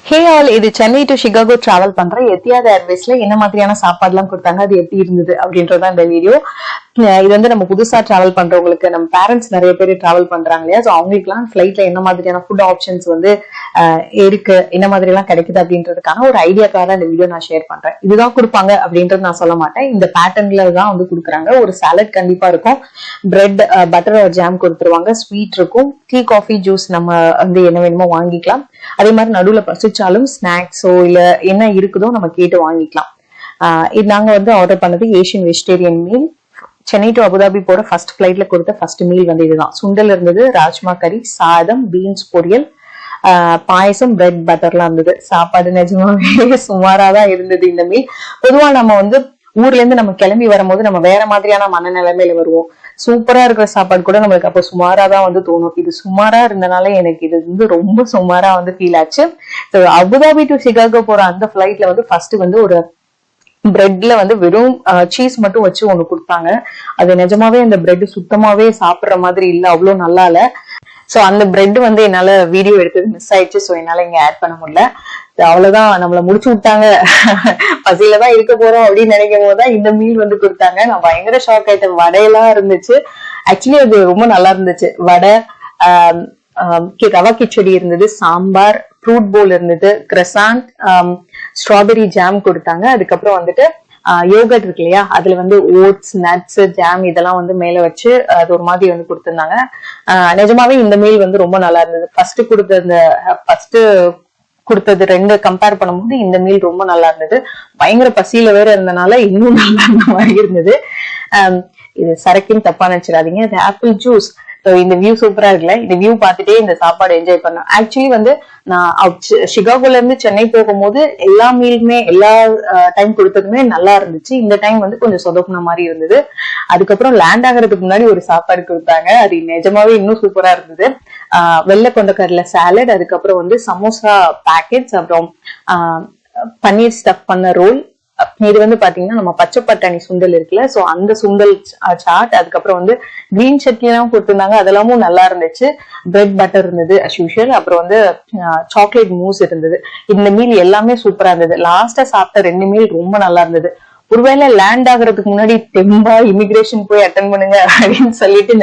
Hey all, இது Chennai to Chicago travel பண்ற எத்தியாத் ஏர்வேஸ்ல என்ன மாதிரியான சாப்பாடு எல்லாம் கொடுத்தாங்க, அது எப்படி இருந்தது அப்படின்றதான் இந்த வீடியோ. இது வந்து நம்ம புதுசா டிராவல் பண்றவங்களுக்கு, நம்ம பேரண்ட்ஸ் நிறைய பேர் டிராவல் பண்றாங்க இல்லையா, ஸோ அவங்களுக்கு எல்லாம் ஃபிளைட்ல என்ன மாதிரியான ஃபுட் ஆப்ஷன்ஸ் வந்து இருக்கு, என்ன மாதிரி எல்லாம் கிடைக்குது அப்படின்றதுக்கான ஒரு ஐடியாக்காக இந்த வீடியோ நான் ஷேர் பண்றேன். இதுதான் கொடுப்பாங்க அப்படின்றது நான் சொல்ல மாட்டேன், இந்த பேட்டர்ன்ல தான் வந்து கொடுக்குறாங்க. ஒரு சாலட் கண்டிப்பா இருக்கும், பிரெட் பட்டர் ஜாம் கொடுத்துருவாங்க, ஸ்வீட் இருக்கும், டீ காஃபி ஜூஸ் நம்ம வந்து என்ன வேணுமோ வாங்கிக்கலாம். அதே மாதிரி நடுவுல பசிச்சாலும் ஸ்நாக்ஸோ இல்ல என்ன இருக்குதோ நம்ம கேட்டு வாங்கிக்கலாம். இது நாங்க வந்து ஆர்டர் பண்ணது Asian vegetarian meal. Chennai to Abu Dhabi போற ஃபர்ஸ்ட் பிளைட்ல கொடுத்த ஃபர்ஸ்ட் மீல் வந்து இதுதான். சுண்டல் இருந்தது, ராஜ்மா கறி, சாதம், பீன்ஸ் பொரியல், பாயசம், பிரெட் பட்டர்லாம் இருந்தது. சாப்பாடு நிஜமாவே சுமாராதான் இருந்தது இந்த மீல். பொதுவா நம்ம வந்து ஊர்ல இருந்து நம்ம கிளம்பி வரும்போது நம்ம வேற மாதிரியான மனநிலைமையில வருவோம். சூப்பரா இருக்கிற சாப்பாடு கூட நம்மளுக்கு அப்போ சுமாராதான் வந்து தோணும். இது சுமாரா இருந்தனால எனக்கு இது வந்து ரொம்ப சுமாரா வந்து ஃபீல் ஆச்சு. அபுதாபி டு சிகாகோ போற அந்த பிளைட்ல வந்து ஃபர்ஸ்ட் வந்து ஒரு பிரெட்ல வந்து வெறும் சீஸ் மட்டும் வச்சு ஒண்ணு கொடுத்தாங்க. அது நிஜமாவே அந்த பிரெட் சுத்தமாவே சாப்பிடுற மாதிரி இல்ல, அவ்வளவு நல்லா இல்ல. சோ அந்த பிரெட் வந்து என்னால வீடியோ எடுத்தது மிஸ் ஆயிடுச்சு, சோ என்னால இங்க ஆட் பண்ண முடியல. அவ்வளவுதான், நம்மள முடிச்சு விட்டாங்க, பசியில தான் இருக்க போறோம் அப்படின்னு நினைக்கும் போதுதான் இந்த மீல் வந்து கொடுத்தாங்க. நான் பயங்கர ஷாக் ஆயிட்டேன். வடையெல்லாம் இருந்துச்சு, ஆக்சுவலி அது ரொம்ப நல்லா இருந்துச்சு. வடை, ரவா கிச்சடி இருந்தது, சாம்பார், ஃப்ரூட் போல் இருந்தது, கிரசாண்ட், ஸ்ட்ராபெரி ஜாம் கொடுத்தாங்க. அதுக்கப்புறம் வந்துட்டு யோகட் இருக்கு இல்லையா, அதுல வந்து ஓட்ஸ், நட்ஸ், ஜாம் இதெல்லாம் வந்து மேல வச்சு அது ஒரு மாதிரி வந்து கொடுத்திருந்தாங்க. நிஜமாவே இந்த மீல் வந்து ரொம்ப நல்லா இருந்தது. ஃபர்ஸ்ட் கொடுத்தது ரெண்டு கம்பேர் பண்ணும்போது இந்த மீல் ரொம்ப நல்லா இருந்தது. பயங்கர பசியில வேற இருந்தனால இன்னும் நல்லா இருந்த மாதிரி இருந்தது. இது சரக்குன்னு தப்பா நினைச்சிடாதீங்க, இது ஆப்பிள் ஜூஸ். இந்த வியூ சூப்பரா இருக்குல்ல, இந்த வியூ பார்த்துட்டே இந்த சாப்பாடு என்ஜாய் பண்ணேன். ஆக்சுவலி வந்து நான் சிகாகோல இருந்து சென்னை போகும்போது எல்லா மீலுமே எல்லா டைம் கொடுத்ததுமே நல்லா இருந்துச்சு. இந்த டைம் வந்து கொஞ்சம் சொதப்புன மாதிரி இருந்தது. அதுக்கப்புறம் லேண்ட் ஆகிறதுக்கு முன்னாடி ஒரு சாப்பாடு கொடுத்தாங்க, அது நிஜமாவே இன்னும் சூப்பரா இருந்தது. வெள்ளை கொண்டக்கடலை சாலட், அதுக்கப்புறம் வந்து சமோசா பேக்கெட்ஸ், அப்புறம் பன்னீர் ஸ்டஃப் பண்ண ரோல். இது வந்து பாத்தீங்கன்னா நம்ம பச்சை பட்டாணி சுண்டல் இருக்குல்ல, சோ அந்த சுண்டல் சாட். அதுக்கப்புறம் வந்து கிரீன் சட்னி எல்லாம் கொடுத்திருந்தாங்க, அதெல்லாமும் நல்லா இருந்துச்சு. பிரெட் பட்டர் இருந்தது அஸ் யூஷுவல். அப்புறம் வந்து சாக்லேட் மூஸ் இருந்தது. இந்த மீல் எல்லாமே சூப்பரா இருந்தது. லாஸ்டா சாப்பிட்ட 2 மீல் ரொம்ப நல்லா இருந்தது. ஒருவேளை லேண்ட் ஆகுறதுக்கு முன்னாடி தெம்பா இமிகிரேஷன் போய் அட்டன் பண்ணுங்க அப்படின்னு சொல்லிட்டு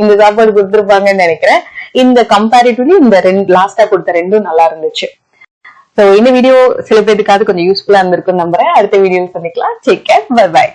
இந்த சாப்பாடு கொடுத்துருப்பாங்கன்னு நினைக்கிறேன். இந்த கம்பேரிட்டிவ்லி இந்த லாஸ்டா கொடுத்த ரெண்டும் நல்லா இருந்துச்சு. சோ இந்த வீடியோ சில பேருக்காவது கொஞ்சம் யூஸ்ஃபுல்லா இருந்திருக்கும் நம்புறேன். அடுத்த வீடியோ சந்திக்கலாம். Take care, bye by.